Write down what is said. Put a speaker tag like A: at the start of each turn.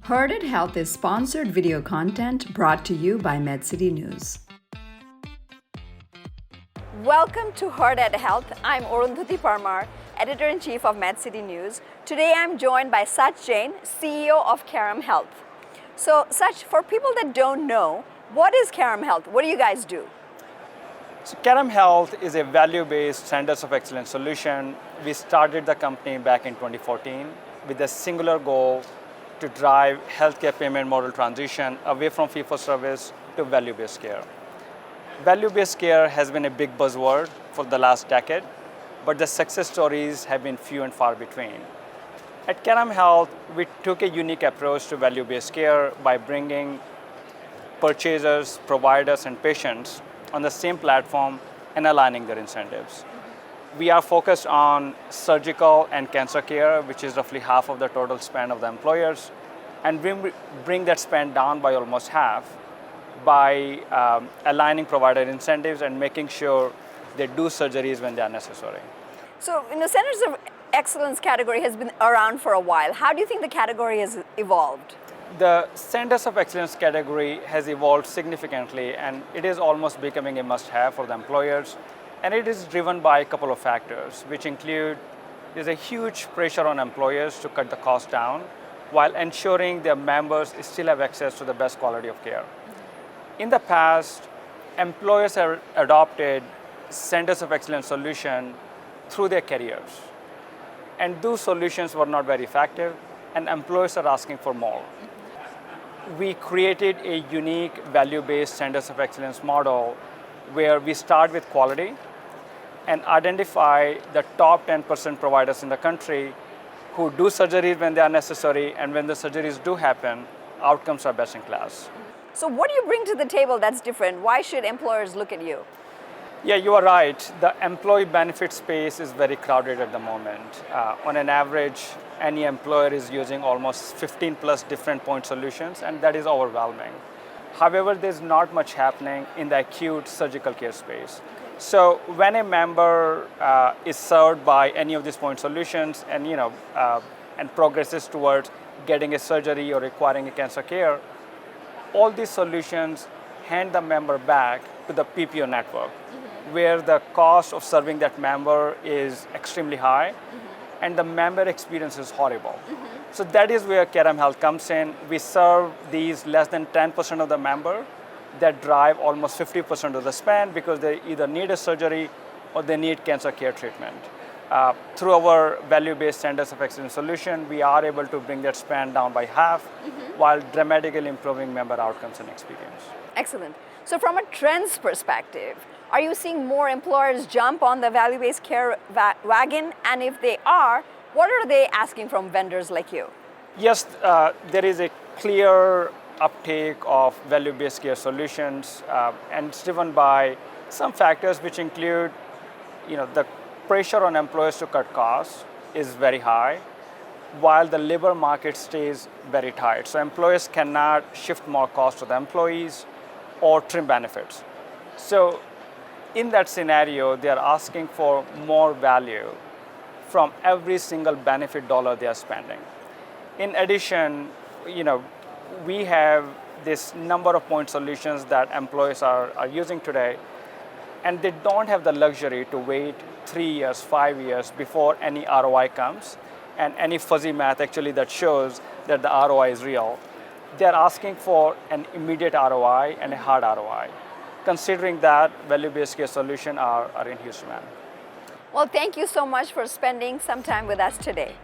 A: Herded Health is sponsored video content brought to you by MedCity News.
B: Welcome to Herded Health. I'm Arundhati Parmar, Editor-in-Chief of MedCity News. Today I'm joined by Sach Jain, CEO of Carrum Health. So Sach, for people that don't know, what is Carrum Health? What do you guys do?
C: So Carrum Health is a value-based centers of excellence solution. We started the company back in 2014 with a singular goal to drive healthcare payment model transition away from fee-for-service to value-based care. Value-based care has been a big buzzword for the last decade, but the success stories have been few and far between. At Carrum Health, we took a unique approach to value-based care by bringing purchasers, providers, and patients on the same platform and aligning their incentives. We are focused on surgical and cancer care, which is roughly half of the total spend of the employers, and bring that spend down by almost half by aligning provider incentives and making sure they do surgeries when they are necessary.
B: So, Centers of Excellence category has been around for a while. How do you think the category has evolved?
C: The Centers of Excellence category has evolved significantly, and it is almost becoming a must-have for the employers. And it is driven by a couple of factors, which include there's a huge pressure on employers to cut the cost down while ensuring their members still have access to the best quality of care. In the past, employers have adopted Centers of Excellence solution through their carriers. And those solutions were not very effective, and employers are asking for more. We created a unique value-based Centers of Excellence model where we start with quality and identify the top 10% providers in the country who do surgeries when they are necessary, and when the surgeries do happen, outcomes are best in class.
B: So what do you bring to the table that's different? Why should employers look at you?
C: Yeah, you are right. The employee benefit space is very crowded at the moment. On an average, any employer is using almost 15 plus different point solutions, and that is overwhelming. However, there's not much happening in the acute surgical care space. So when a member is served by any of these point solutions and progresses towards getting a surgery or requiring a cancer care, all these solutions hand the member back to the PPO network, where the cost of serving that member is extremely high, and the member experience is horrible. So that is where Carrum Health comes in. We serve these less than 10% of the member that drive almost 50% of the spend because they either need a surgery or they need cancer care treatment. Through our value-based Centers of Excellence solution, we are able to bring that spend down by half while dramatically improving member outcomes and experience.
B: Excellent. So from a trends perspective, are you seeing more employers jump on the value-based care wagon? And if they are, what are they asking from vendors like you?
C: Yes, there is a clear uptake of value-based care solutions, and it's driven by some factors which include, the pressure on employers to cut costs is very high, while the labor market stays very tight. So employers cannot shift more cost to the employees or trim benefits. So in that scenario, they are asking for more value from every single benefit dollar they are spending. In addition, we have this number of point solutions that employers are using today, and they don't have the luxury to wait 3 years, 5 years before any ROI comes and any fuzzy math actually that shows that the ROI is real. They're asking for an immediate ROI and a hard ROI. Considering that, value-based care solutions are in huge demand.
B: Well, thank you so much for spending some time with us today.